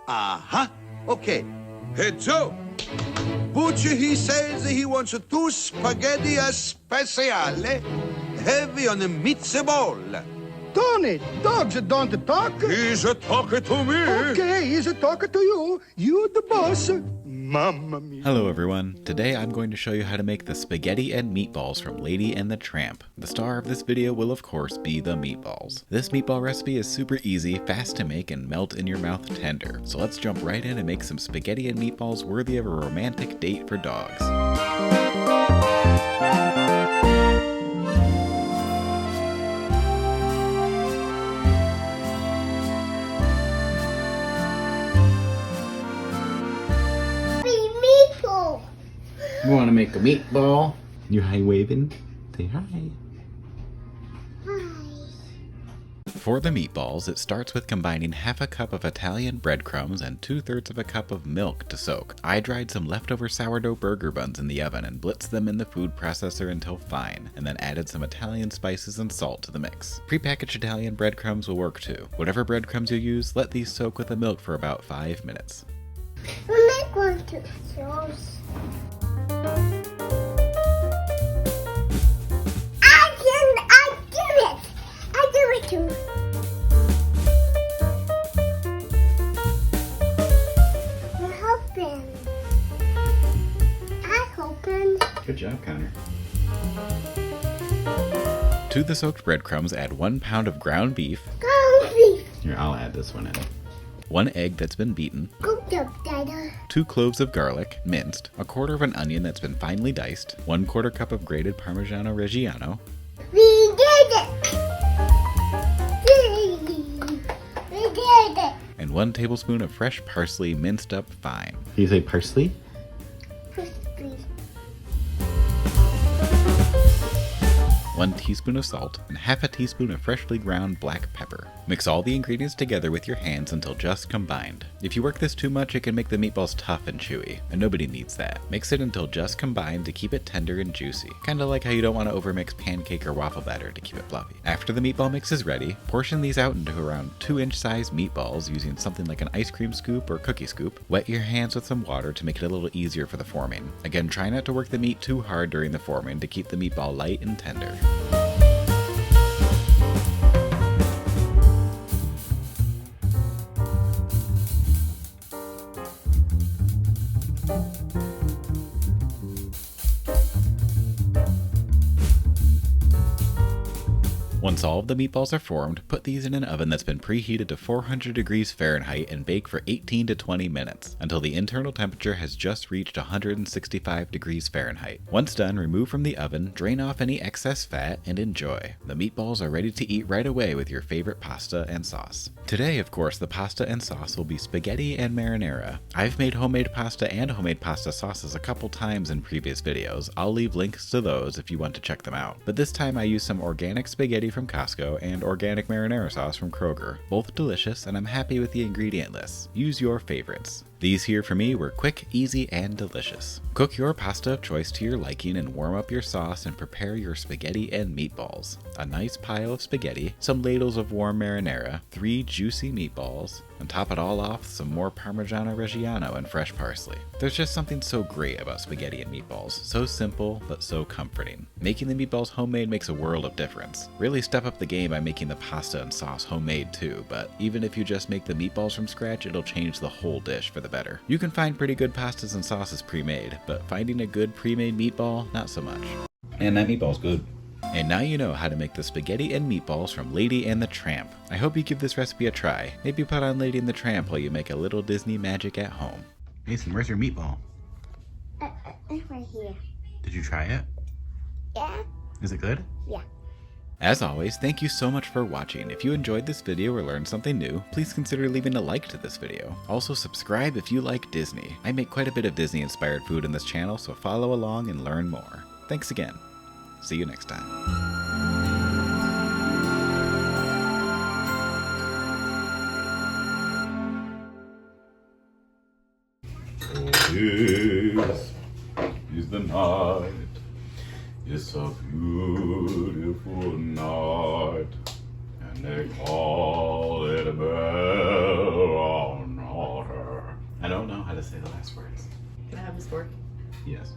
Uh-huh. Okay. Heads up. Butcher, he says he wants two spaghetti speciale, heavy on a meatball. Tony, dogs don't talk. He's a talking to me. Okay, he's a talking to you. You the boss. Mamma mia. Hello everyone, today I'm going to show you how to make the spaghetti and meatballs from Lady and the Tramp. The star of this video will of course be the meatballs. This meatball recipe is super easy, fast to make, and melt in your mouth tender. So let's jump right in and make some spaghetti and meatballs worthy of a romantic date for dogs. You want to make a meatball? You hi waving? Say hi. Hi. For the meatballs, it starts with combining half a cup of Italian breadcrumbs and 2/3 of a cup of milk to soak. I dried some leftover sourdough burger buns in the oven and blitzed them in the food processor until fine, and then added some Italian spices and salt to the mix. Prepackaged Italian breadcrumbs will work too. Whatever breadcrumbs you use, let these soak with the milk for about 5 minutes. We'll make one too. I do it too. We're hoping. I'm hoping. Good job, Connor. To the soaked breadcrumbs, add 1 pound of ground beef. Ground beef. Here, I'll add this one in. 1 egg that's been beaten. Cooked up, Dada. 2 cloves of garlic, minced. 1/4 of an onion that's been finely diced. 1/4 cup of grated Parmigiano Reggiano. We did it. We did it. And 1 tablespoon of fresh parsley minced up fine. Do you say parsley? Crispy. 1 teaspoon of salt, and half a teaspoon of freshly ground black pepper. Mix all the ingredients together with your hands until just combined. If you work this too much, it can make the meatballs tough and chewy, and nobody needs that. Mix it until just combined to keep it tender and juicy. Kinda like how you don't want to overmix pancake or waffle batter to keep it fluffy. After the meatball mix is ready, portion these out into around 2-inch size meatballs using something like an ice cream scoop or cookie scoop. Wet your hands with some water to make it a little easier for the forming. Again, try not to work the meat too hard during the forming to keep the meatball light and tender. Once all of the meatballs are formed, put these in an oven that's been preheated to 400 degrees Fahrenheit and bake for 18 to 20 minutes until the internal temperature has just reached 165 degrees Fahrenheit. Once done, remove from the oven, drain off any excess fat, and enjoy. The meatballs are ready to eat right away with your favorite pasta and sauce. Today, of course, the pasta and sauce will be spaghetti and marinara. I've made homemade pasta and homemade pasta sauces a couple times in previous videos. I'll leave links to those if you want to check them out. But this time I used some organic spaghetti from Costco and organic marinara sauce from Kroger. Both delicious, and I'm happy with the ingredient list. Use your favorites. These here for me were quick, easy, and delicious. Cook your pasta of choice to your liking and warm up your sauce and prepare your spaghetti and meatballs. A nice pile of spaghetti, some ladles of warm marinara, 3 juicy meatballs, and top it all off with some more Parmigiano Reggiano and fresh parsley. There's just something so great about spaghetti and meatballs. So simple, but so comforting. Making the meatballs homemade makes a world of difference. Really step up the game by making the pasta and sauce homemade too, but even if you just make the meatballs from scratch, it'll change the whole dish for the better. You can find pretty good pastas and sauces pre-made, but finding a good pre-made meatball, not so much. And that meatball's good. And now you know how to make the spaghetti and meatballs from Lady and the Tramp. I hope you give this recipe a try. Maybe put on Lady and the Tramp while you make a little Disney magic at home. Mason, where's your meatball? It's right here. Did you try it? Yeah? Is it good? Yeah. As always, thank you so much for watching. If you enjoyed this video or learned something new, please consider leaving a like to this video. Also subscribe if you like Disney. I make quite a bit of Disney inspired food in this channel, so follow along and learn more. Thanks again. See you next time. This is the night. It's a beautiful night, and they call it a bell on autumn. say the last words. Can I have this fork? Yes.